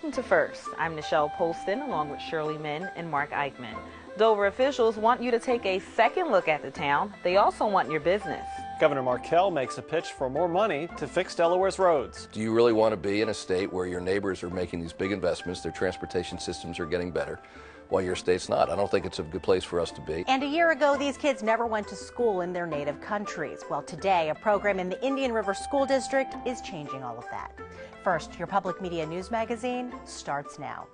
Welcome to First. I'm Nichelle Poston along with Shirley Min and Mark Eichman. Dover officials want you to take a second look at the town. They also want your business. Governor Markell makes a pitch for more money to fix Delaware's roads. Do you really want to be in a state where your neighbors are making these big investments, their transportation systems are getting better, while your state's not? I don't think it's a good place for us to be. And a year ago, these kids never went to school in their native countries. Well, today, a program in the Indian River School District is changing all of that. First, your public media news magazine starts now.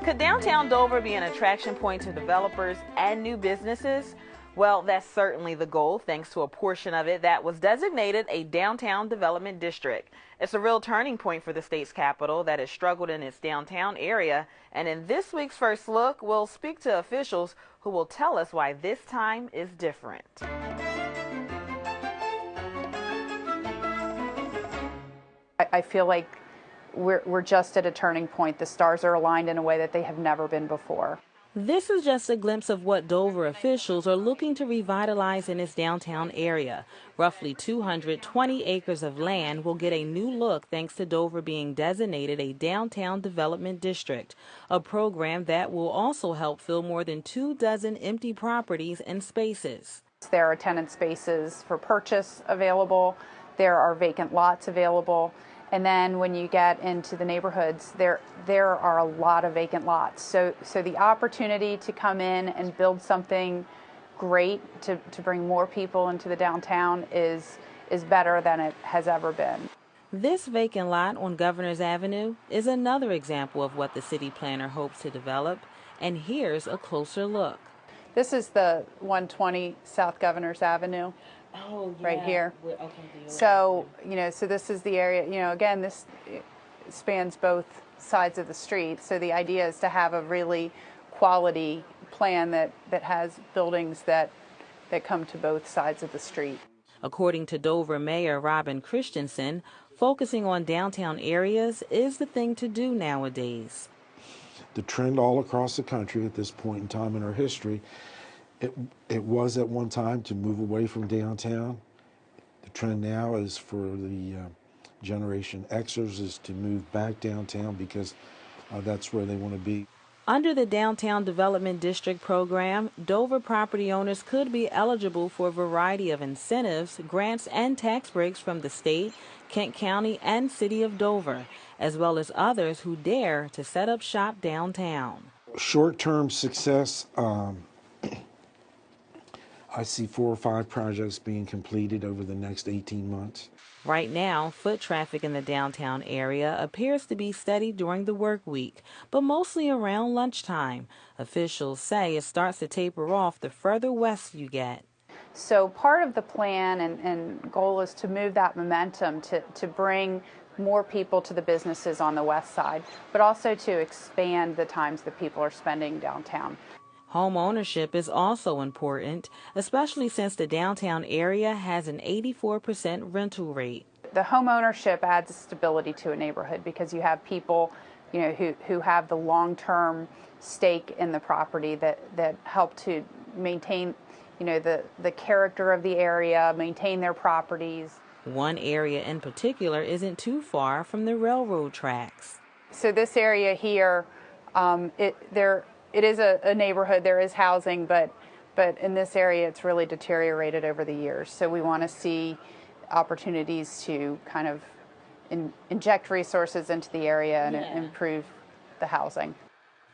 Could downtown Dover be an attraction point to developers and new businesses? Well, that's certainly the goal, thanks to a portion of it that was designated a downtown development district. It's a real turning point for the state's capital that has struggled in its downtown area. And in this week's First Look, we'll speak to officials who will tell us why this time is different. I feel like we're just at a turning point. The stars are aligned in a way that they have never been before. This is just a glimpse of what Dover officials are looking to revitalize in its downtown area. Roughly 220 acres of land will get a new look thanks to Dover being designated a downtown development district, a program that will also help fill more than 24 empty properties and spaces. There are tenant spaces for purchase available. There are vacant lots available. And then when you get into the neighborhoods, there are a lot of vacant lots. So the opportunity to come in and build something great to bring more people into the downtown is better than it has ever been. This vacant lot on Governor's Avenue is another example of what the city planner hopes to develop. And here's a closer look. This is the 120 South Governor's Avenue. Oh, yeah. Right here. Okay, so, so this is the area, again, this spans both sides of the street. So the idea is to have a really quality plan that has buildings that come to both sides of the street. According to Dover Mayor Robin Christensen, focusing on downtown areas is the thing to do nowadays. The trend all across the country at this point in time in our history, it was at one time to move away from downtown. The trend now is for the Generation Xers is to move back downtown because that's where they want to be. Under the Downtown Development District program, Dover property owners could be eligible for a variety of incentives, grants, and tax breaks from the state, Kent County, and City of Dover, as well as others who dare to set up shop downtown. Short-term success, I see 4 or 5 projects being completed over the next 18 months. Right now, foot traffic in the downtown area appears to be steady during the work week, but mostly around lunchtime. Officials say it starts to taper off the further west you get. So part of the plan and goal is to move that momentum to bring more people to the businesses on the west side, but also to expand the times that people are spending downtown. Home ownership is also important, especially since the downtown area has an 84% rental rate. The home ownership adds stability to a neighborhood because you have people, who have the long-term stake in the property that help to maintain, the character of the area, maintain their properties. One area in particular isn't too far from the railroad tracks. So this area here, it is a neighborhood, there is housing, but in this area it's really deteriorated over the years. So we want to see opportunities to kind of inject resources into the area and improve the housing.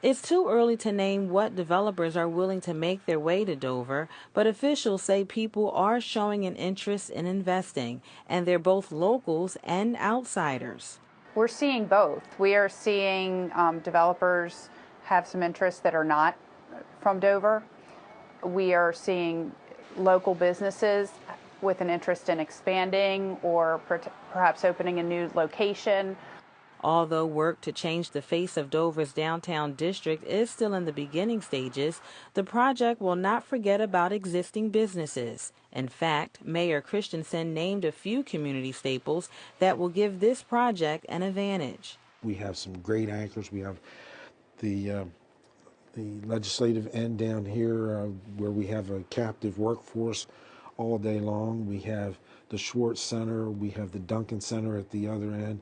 It's too early to name what developers are willing to make their way to Dover, but officials say people are showing an interest in investing, and they're both locals and outsiders. We're seeing both. We are seeing developers have some interests that are not from Dover. We are seeing local businesses with an interest in expanding or perhaps opening a new location. Although work to change the face of Dover's downtown district is still in the beginning stages, the project will not forget about existing businesses. In fact, Mayor Christensen named a few community staples that will give this project an advantage. We have some great anchors. We have the the legislative end down here where we have a captive workforce all day long. We have the Schwartz Center, we have the Duncan Center at the other end.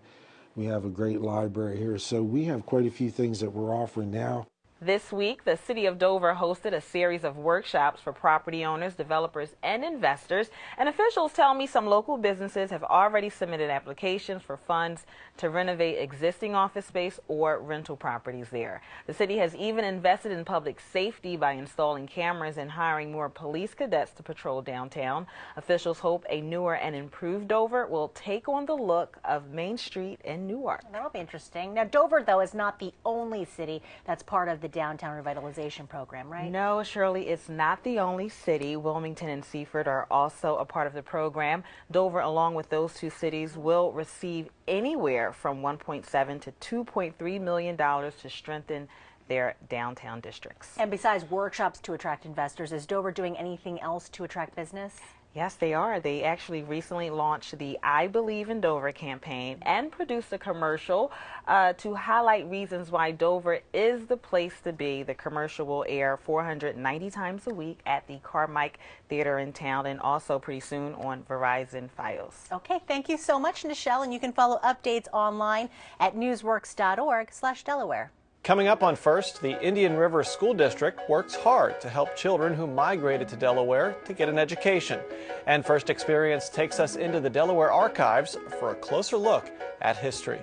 We have a great library here. So we have quite a few things that we're offering now. This week, the City of Dover hosted a series of workshops for property owners, developers, and investors. And officials tell me some local businesses have already submitted applications for funds to renovate existing office space or rental properties there. The city has even invested in public safety by installing cameras and hiring more police cadets to patrol downtown. Officials hope a newer and improved Dover will take on the look of Main Street in Newark. That'll be interesting. Now, Dover, though, is not the only city that's part of the downtown revitalization program, right? No, Shirley, it's not the only city. Wilmington and Seaford are also a part of the program. Dover, along with those two cities, will receive anywhere from $1.7 to $2.3 million to strengthen their downtown districts. And besides workshops to attract investors, is Dover doing anything else to attract business? Yes, they are. They actually recently launched the I Believe in Dover campaign and produced a commercial to highlight reasons why Dover is the place to be. The commercial will air 490 times a week at the Carmike Theater in town and also pretty soon on Verizon Fios. Okay, thank you so much, Nichelle, and you can follow updates online at newsworks.org/Delaware. Coming up on First, the Indian River School District works hard to help children who migrated to Delaware to get an education. And First Experience takes us into the Delaware archives for a closer look at history.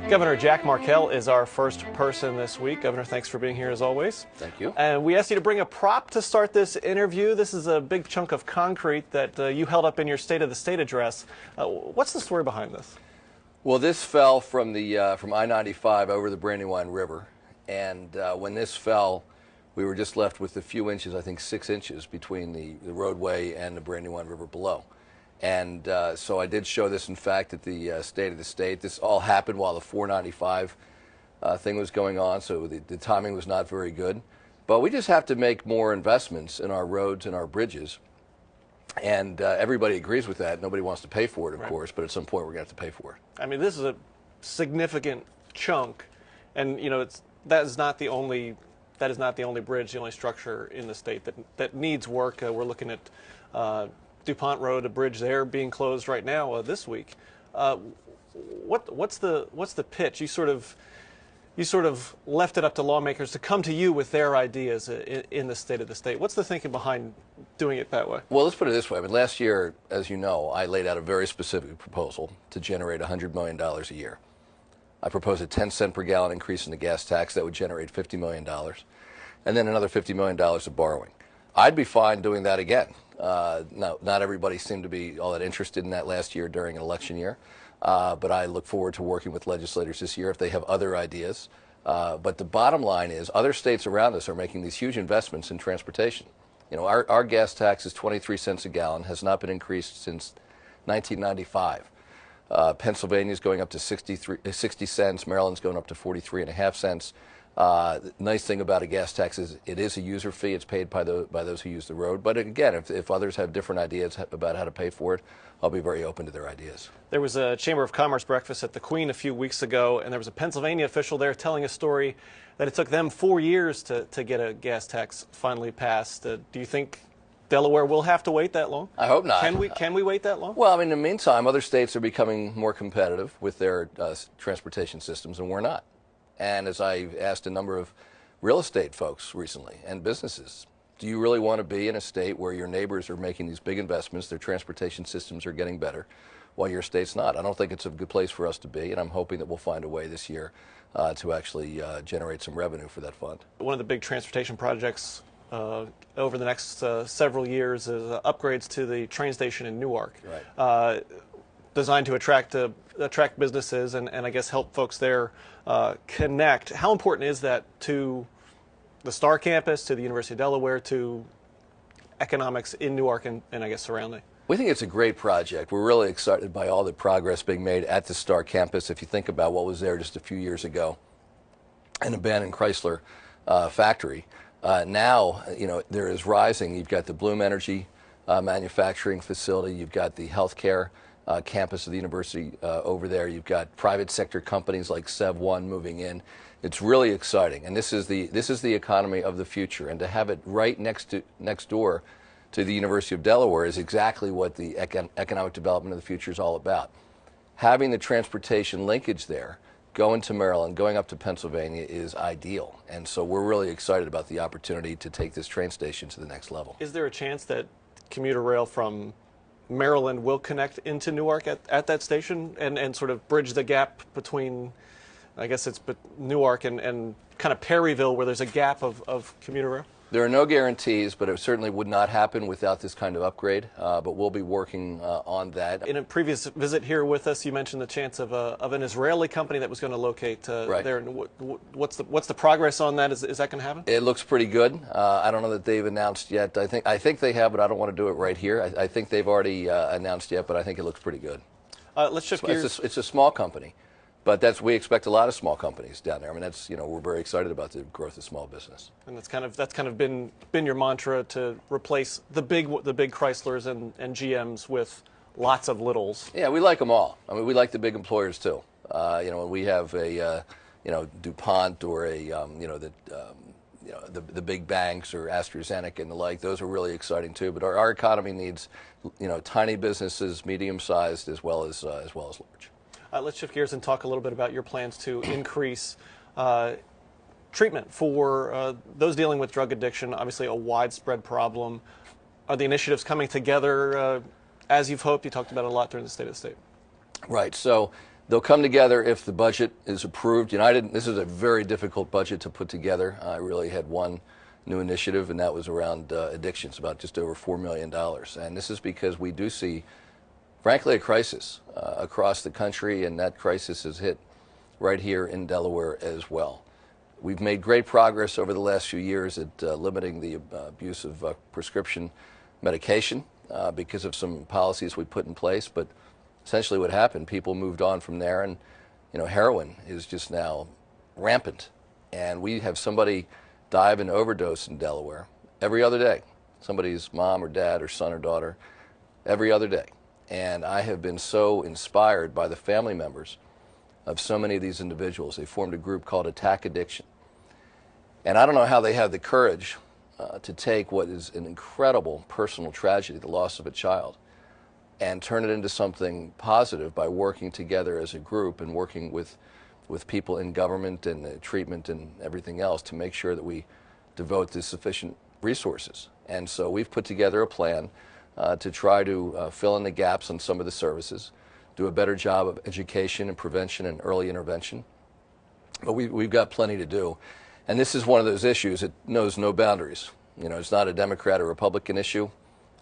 Governor Jack Markell is our first person this week. Governor, thanks for being here as always. Thank you. And we asked you to bring a prop to start this interview. This is a big chunk of concrete that you held up in your State of the State address. What's the story behind this? Well, this fell from the from I-95 over the Brandywine River, and when this fell, we were just left with a few inches, I think 6 inches, between the roadway and the Brandywine River below. And so I did show this, in fact, at the State of the State. This all happened while the 495 thing was going on, so the timing was not very good. But we just have to make more investments in our roads and our bridges. And everybody agrees with that. Nobody wants to pay for it, of course, but at some point we're going to have to pay for it. I mean, this is a significant chunk, and you know, that is not the only bridge, the only structure in the state that needs work. We're looking at DuPont Road, a bridge there being closed right now this week. What's the pitch? You sort of left it up to lawmakers to come to you with their ideas in the State of the State. What's the thinking behind doing it that way? Well, let's put it this way. I mean, last year, as you know, I laid out a very specific proposal to generate $100 million a year. I proposed a 10-cent per gallon increase in the gas tax that would generate $50 million, and then another $50 million of borrowing. I'd be fine doing that again. No, not everybody seemed to be all that interested in that last year during an election year, but I look forward to working with legislators this year if they have other ideas. But the bottom line is other states around us are making these huge investments in transportation. You know, our gas tax is 23 cents a gallon, has not been increased since 1995. Pennsylvania's going up to 60 cents, Maryland's going up to 43.5 cents. The nice thing about a gas tax is it is a user fee. It's paid by those who use the road. But again, if others have different ideas about how to pay for it, I'll be very open to their ideas. There was a Chamber of Commerce breakfast at the Queen a few weeks ago, and there was a Pennsylvania official there telling a story that it took them 4 years to get a gas tax finally passed. Do you think Delaware will have to wait that long? I hope not. Can we wait that long? Well, I mean, in the meantime, other states are becoming more competitive with their transportation systems, and we're not. And as I asked a number of real estate folks recently and businesses, do you really want to be in a state where your neighbors are making these big investments, their transportation systems are getting better, while your state's not? I don't think it's a good place for us to be, and I'm hoping that we'll find a way this year to actually generate some revenue for that fund. One of the big transportation projects over the next several years is upgrades to the train station in Newark. Right. Designed to attract businesses and I guess help folks there connect. How important is that to the Star campus, to the University of Delaware, to economics in Newark and I guess surrounding? We think it's a great project. We're really excited by all the progress being made at the Star campus. If you think about what was there just a few years ago, an abandoned Chrysler factory, now there is rising. You've got the Bloom Energy manufacturing facility. You've got the healthcare campus of the university over there. You've got private sector companies like Sev1 moving in. It's really exciting, and this is the economy of the future. And to have it right next door to the University of Delaware is exactly what the economic development of the future is all about. Having the transportation linkage there, going to Maryland, going up to Pennsylvania, is ideal. And so we're really excited about the opportunity to take this train station to the next level. Is there a chance that commuter rail from Maryland will connect into Newark at that station and sort of bridge the gap between, I guess it's Newark and kind of Perryville, where there's a gap of commuter rail? There are no guarantees, but it certainly would not happen without this kind of upgrade. But we'll be working on that. In a previous visit here with us, you mentioned the chance of an Israeli company that was going to locate right there. What's the progress on that? Is that going to happen? It looks pretty good. I don't know that they've announced yet. I think they have, but I don't want to do it right here. I think they've already announced yet, but I think it looks pretty good. Let's shift gears. It's a small company. But we expect a lot of small companies down there. I mean, we're very excited about the growth of small business. And that's kind of been your mantra, to replace the big Chryslers and GMs with lots of littles. Yeah, we like them all. I mean, we like the big employers too. When we have a DuPont or the big banks or AstraZeneca and the like, those are really exciting too. But our economy needs tiny businesses, medium-sized as well as large. Let's shift gears and talk a little bit about your plans to increase treatment for those dealing with drug addiction. Obviously a widespread problem. Are the initiatives coming together as you've hoped? You talked about it a lot during the State of the State. Right. So they'll come together if the budget is approved. This is a very difficult budget to put together. I really had one new initiative, and that was around addictions, about just over $4 million. And this is because we do see, frankly, a crisis across the country, and that crisis has hit right here in Delaware as well. We've made great progress over the last few years at limiting the abuse of prescription medication because of some policies we put in place, but essentially what happened, people moved on from there, and heroin is just now rampant. And we have somebody die of an overdose in Delaware every other day. Somebody's mom or dad or son or daughter every other day. And I have been so inspired by the family members of so many of these individuals. They formed a group called Attack Addiction. And I don't know how they have the courage to take what is an incredible personal tragedy, the loss of a child, and turn it into something positive by working together as a group and working with people in government and treatment and everything else to make sure that we devote the sufficient resources. And so we've put together a plan to try to fill in the gaps on some of the services, do a better job of education and prevention and early intervention. But we've got plenty to do. And this is one of those issues that knows no boundaries. It's not a Democrat or Republican issue.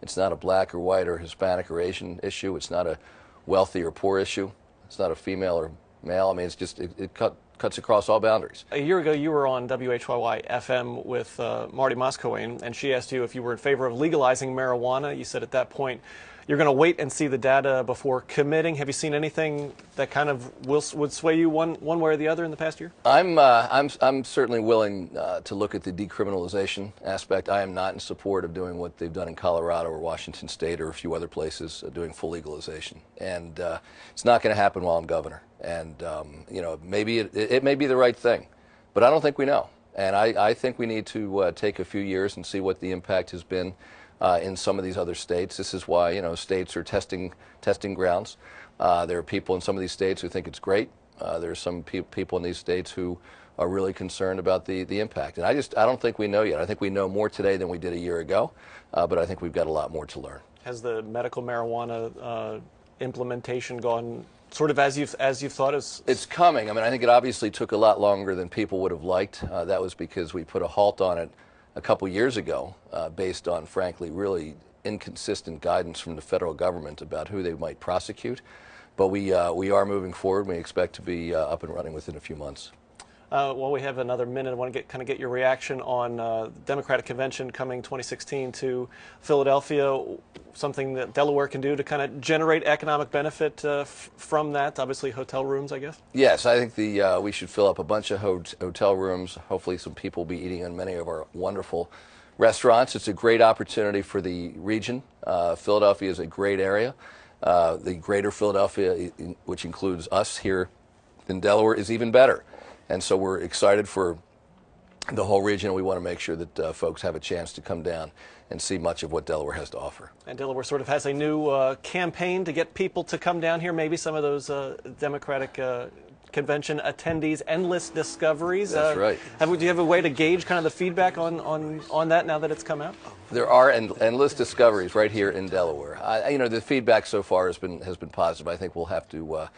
It's not a black or white or Hispanic or Asian issue. It's not a wealthy or poor issue. It's not a female or male. I mean, it cuts across all boundaries. A year ago, you were on WHYY-FM with Marty Moskowayne, and she asked you if you were in favor of legalizing marijuana. You said at that point you're going to wait and see the data before committing. Have you seen anything that kind of would sway you one way or the other in the past year? I'm certainly willing to look at the decriminalization aspect. I am not in support of doing what they've done in Colorado or Washington State or a few other places, doing full legalization. And it's not going to happen while I'm governor. And maybe it may be the right thing, but I don't think we know. And I think we need to take a few years and see what the impact has been in some of these other states. This is why states are testing grounds. There are people in some of these states who think it's great. There are some people in these states who are really concerned about the impact. And I don't think we know yet. I think we know more today than we did a year ago, but I think we've got a lot more to learn. Has the medical marijuana implementation gone sort of as you've thought? It's coming. I mean, I think it obviously took a lot longer than people would have liked. That was because we put a halt on it a couple years ago based on, frankly, really inconsistent guidance from the federal government about who they might prosecute. But we are moving forward. We expect to be up and running within a few months. While we have another minute, I want to get your reaction on the Democratic Convention coming 2016 to Philadelphia, something that Delaware can do to kind of generate economic benefit from that, obviously hotel rooms, I guess? Yes, I think we should fill up a bunch of hotel rooms. Hopefully some people will be eating in many of our wonderful restaurants. It's a great opportunity for the region. Philadelphia is a great area. The greater Philadelphia, which includes us here in Delaware, is even better. And so we're excited for the whole region. We want to make sure that folks have a chance to come down and see much of what Delaware has to offer. And Delaware sort of has a new campaign to get people to come down here, maybe some of those Democratic convention attendees, endless discoveries. That's right. Do you have a way to gauge kind of the feedback on that now that it's come out? There are endless discoveries right here in Delaware. The feedback so far has been positive. I think we'll have to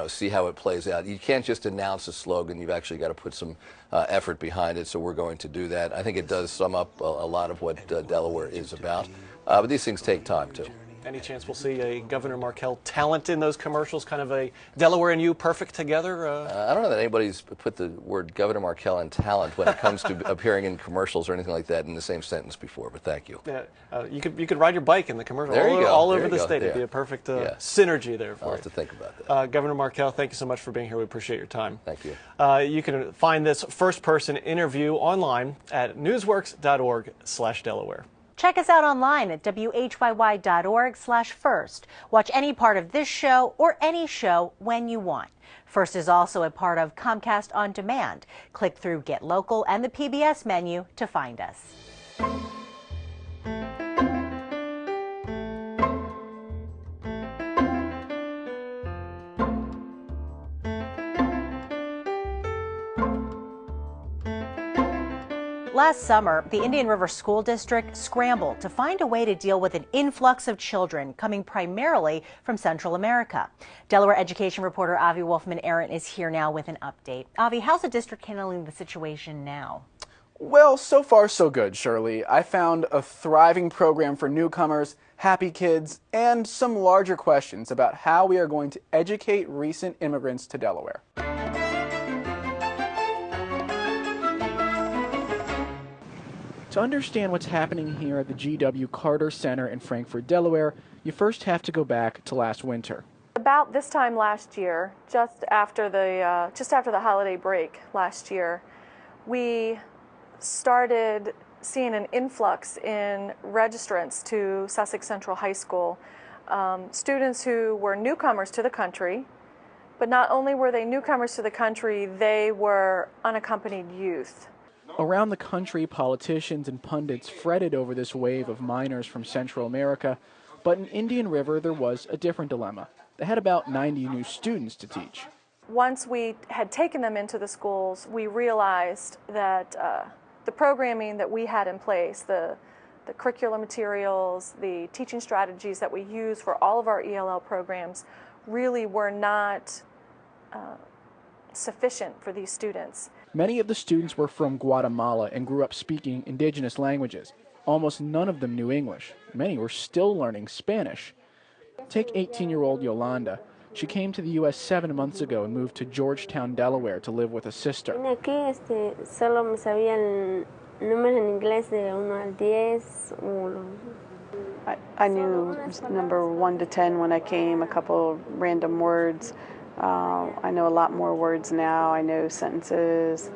see how it plays out. You can't just announce a slogan. You've actually got to put some effort behind it, so we're going to do that. I think it does sum up a lot of what Delaware is about, but these things take time, too. Any chance we'll see a Governor Markell talent in those commercials, kind of a Delaware and you perfect together? I don't know that anybody's put the word Governor Markell and talent when it comes to appearing in commercials or anything like that in the same sentence before, but thank you. Yeah, you could ride your bike in the commercial there you go. all there over the go. state. Yeah. It'd be a perfect synergy there for I'll you. have to think about that. Governor Markell, thank you so much for being here. We appreciate your time. Thank you. You can find this first-person interview online at newsworks.org/Delaware. Check us out online at WHYY.org/first. Watch any part of this show or any show when you want. First is also a part of Comcast On Demand. Click through Get Local and the PBS menu to find us. Last summer, the Indian River School District scrambled to find a way to deal with an influx of children coming primarily from Central America. Delaware education reporter Avi Wolfman-Arent is here now with an update. Avi, how's the district handling the situation now? Well, so far so good, Shirley. I found a thriving program for newcomers, happy kids, and some larger questions about how we are going to educate recent immigrants to Delaware. To understand what's happening here at the G.W. Carter Center in Frankfort, Delaware, you first have to go back to last winter. About this time last year, just after the holiday break last year, we started seeing an influx in registrants to Sussex Central High School, students who were newcomers to the country, but not only were they newcomers to the country, they were unaccompanied youth. Around the country, politicians and pundits fretted over this wave of minors from Central America, but in Indian River there was a different dilemma. They had about 90 new students to teach. Once we had taken them into the schools, we realized that the programming that we had in place, the curriculum materials, the teaching strategies that we use for all of our ELL programs really were not sufficient for these students. Many of the students were from Guatemala and grew up speaking indigenous languages. Almost none of them knew English. Many were still learning Spanish. Take 18-year-old Yolanda. She came to the U.S. 7 months ago and moved to Georgetown, Delaware to live with a sister. I knew number 1 to 10 when I came, a couple random words. I know a lot more words now. I know sentences.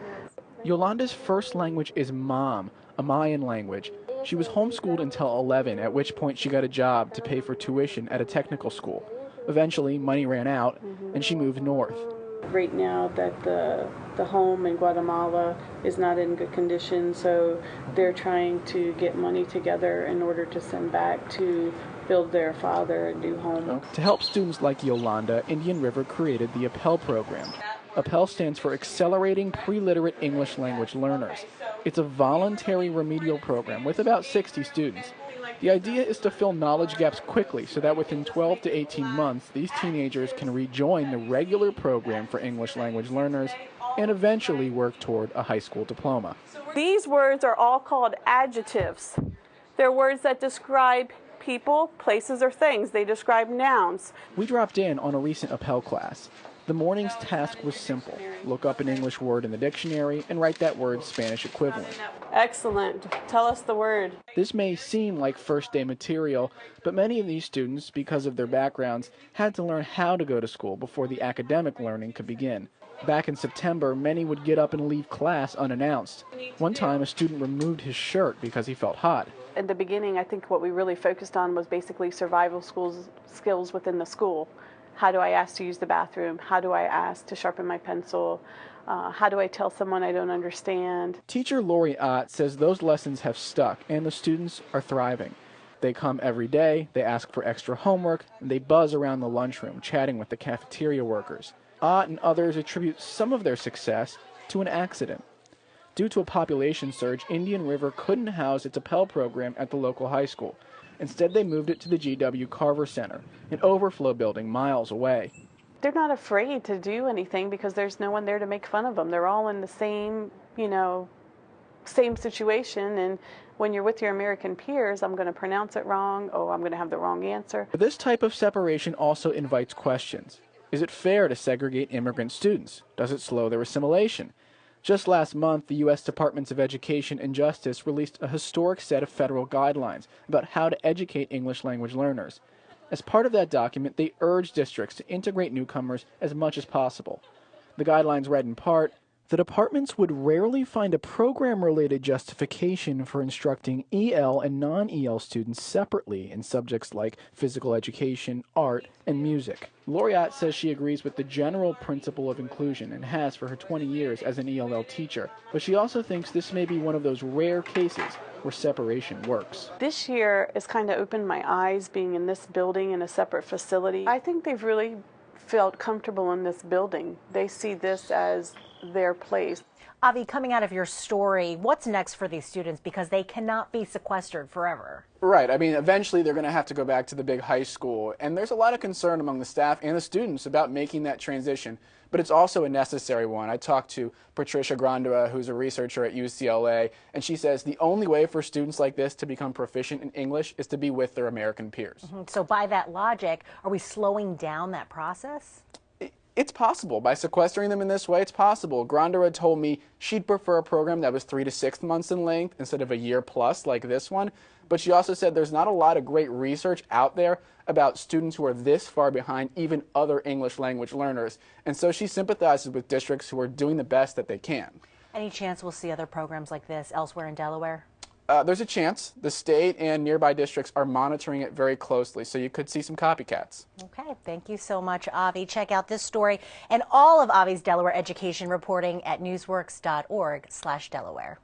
Yolanda's first language is Mom, a Mayan language. She was homeschooled until 11, at which point she got a job to pay for tuition at a technical school. Eventually, money ran out, and she moved north. Right now that the home in Guatemala is not in good condition, so they're trying to get money together in order to send back to build their father a new home. To help students like Yolanda, Indian River created the Appel program. Appel stands for Accelerating Pre-Literate English Language Learners. It's a voluntary remedial program with about 60 students. The idea is to fill knowledge gaps quickly so that within 12 to 18 months, these teenagers can rejoin the regular program for English language learners and eventually work toward a high school diploma. These words are all called adjectives. They're words that describe people, places, or things. They describe nouns. We dropped in on a recent Appel class. The morning's task was simple. Look up an English word in the dictionary and write that word's Spanish equivalent. Excellent. Tell us the word. This may seem like first day material, but many of these students, because of their backgrounds, had to learn how to go to school before the academic learning could begin. Back in September, many would get up and leave class unannounced. One time, a student removed his shirt because he felt hot. In the beginning, I think what we really focused on was basically survival skills within the school. How do I ask to use the bathroom? How do I ask to sharpen my pencil? How do I tell someone I don't understand? Teacher Lori Ott says those lessons have stuck and the students are thriving. They come every day, they ask for extra homework, and they buzz around the lunchroom, chatting with the cafeteria workers. Ott and others attribute some of their success to an accident. Due to a population surge, Indian River couldn't house its Appel program at the local high school. Instead, they moved it to the G.W. Carver Center, an overflow building miles away. They're not afraid to do anything because there's no one there to make fun of them. They're all in the same, same situation, and when you're with your American peers, I'm going to pronounce it wrong, oh, I'm going to have the wrong answer. But this type of separation also invites questions. Is it fair to segregate immigrant students? Does it slow their assimilation? Just last month, the U.S. Departments of Education and Justice released a historic set of federal guidelines about how to educate English language learners. As part of that document, they urged districts to integrate newcomers as much as possible. The guidelines read in part, the departments would rarely find a program-related justification for instructing EL and non-EL students separately in subjects like physical education, art, and music. Lori Ott says she agrees with the general principle of inclusion and has for her 20 years as an ELL teacher, but she also thinks this may be one of those rare cases where separation works. This year has kind of opened my eyes being in this building in a separate facility. I think they've really felt comfortable in this building. They see this as their place. Avi, coming out of your story, what's next for these students because they cannot be sequestered forever? Right. I mean, eventually they're going to have to go back to the big high school, and there's a lot of concern among the staff and the students about making that transition, but it's also a necessary one. I talked to Patricia Grandua, who's a researcher at UCLA, and she says the only way for students like this to become proficient in English is to be with their American peers. So by that logic, are we slowing down that process? It's possible. By sequestering them in this way, it's possible. Grandura told me she'd prefer a program that was 3 to 6 months in length instead of a year plus like this one. But she also said there's not a lot of great research out there about students who are this far behind even other English language learners. And so she sympathizes with districts who are doing the best that they can. Any chance we'll see other programs like this elsewhere in Delaware? There's a chance. The state and nearby districts are monitoring it very closely, so you could see some copycats. Okay, thank you so much, Avi. Check out this story and all of Avi's Delaware education reporting at newsworks.org/Delaware.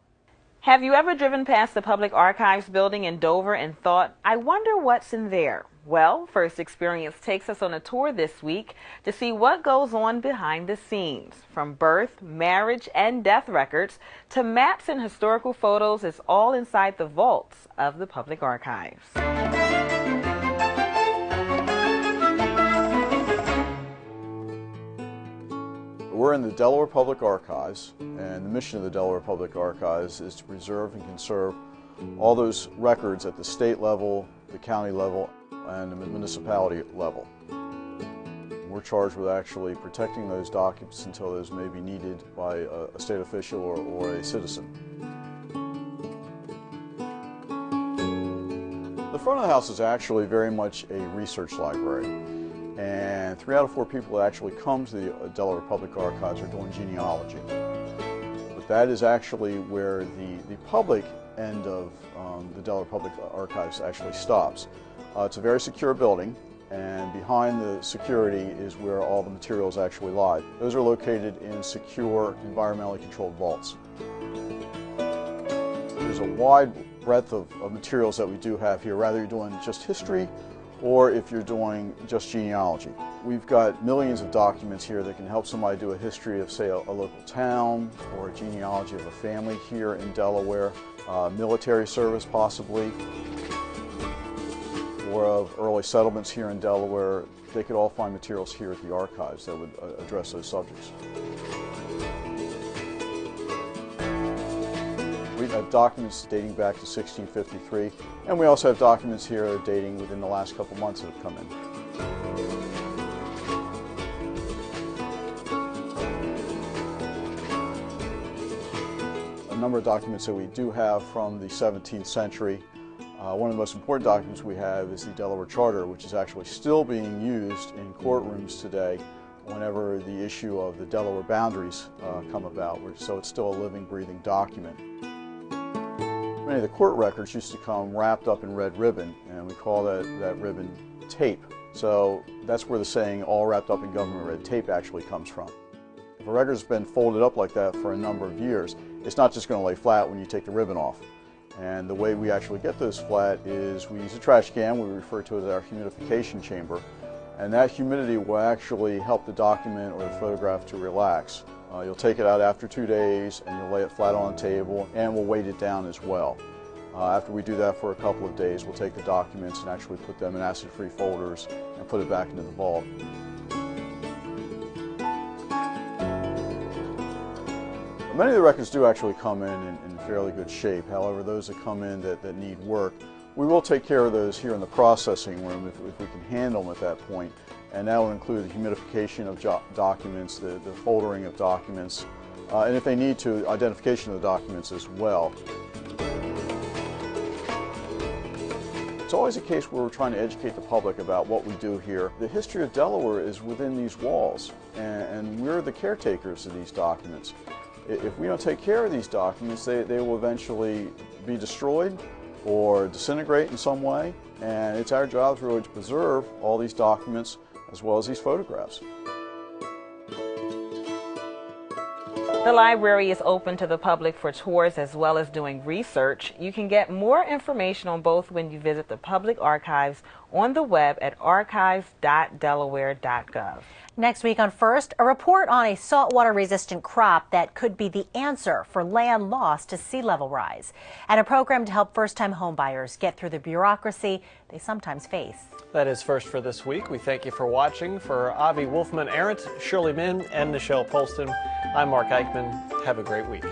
Have you ever driven past the Public Archives building in Dover and thought, I wonder what's in there? Well, First Experience takes us on a tour this week to see what goes on behind the scenes. From birth, marriage, and death records to maps and historical photos, it's all inside the vaults of the Public Archives. We're in the Delaware Public Archives, and the mission of the Delaware Public Archives is to preserve and conserve all those records at the state level, the county level, and the municipality level. We're charged with actually protecting those documents until those may be needed by a state official or a citizen. The front of the house is actually very much a research library, and 3 out of 4 people that actually come to the Delaware Public Archives are doing genealogy. But that is actually where the public end of the Delaware Public Archives actually stops. It's a very secure building, and behind the security is where all the materials actually lie. Those are located in secure, environmentally controlled vaults. There's a wide breadth of materials that we do have here, whether you're doing just history or if you're doing just genealogy. We've got millions of documents here that can help somebody do a history of, say, a local town, or a genealogy of a family here in Delaware, military service possibly, or of early settlements here in Delaware. They could all find materials here at the archives that would address those subjects. We have documents dating back to 1653, and we also have documents here that are dating within the last couple months that have come in. A number of documents that we do have from the 17th century. One of the most important documents we have is the Delaware Charter, which is actually still being used in courtrooms today whenever the issue of the Delaware boundaries come about, so it's still a living, breathing document. Many of the court records used to come wrapped up in red ribbon, and we call that ribbon tape. So that's where the saying, all wrapped up in government red tape, actually comes from. If a record's been folded up like that for a number of years, it's not just going to lay flat when you take the ribbon off. And the way we actually get those flat is we use a trash can, we refer to it as our humidification chamber, and that humidity will actually help the document or the photograph to relax. You'll take it out after 2 days and you'll lay it flat on the table, and we'll weight it down as well. After we do that for a couple of days, we'll take the documents and actually put them in acid-free folders and put it back into the vault. Many of the records do actually come in fairly good shape. However, those that come in that need work, we will take care of those here in the processing room if we can handle them at that point. And that will include the humidification of documents, the foldering of documents, and if they need to, identification of the documents as well. It's always a case where we're trying to educate the public about what we do here. The history of Delaware is within these walls, and we're the caretakers of these documents. If we don't take care of these documents, they will eventually be destroyed or disintegrate in some way, and it's our job really to preserve all these documents as well as these photographs. The library is open to the public for tours as well as doing research. You can get more information on both when you visit the public archives on the web at archives.delaware.gov. Next week on First, a report on a saltwater-resistant crop that could be the answer for land lost to sea level rise, and a program to help first-time homebuyers get through the bureaucracy they sometimes face. That is First for this week. We thank you for watching. For Avi Wolfman-Arndt, Shirley Min, and Nichelle Polston, I'm Mark Eichman. Have a great week.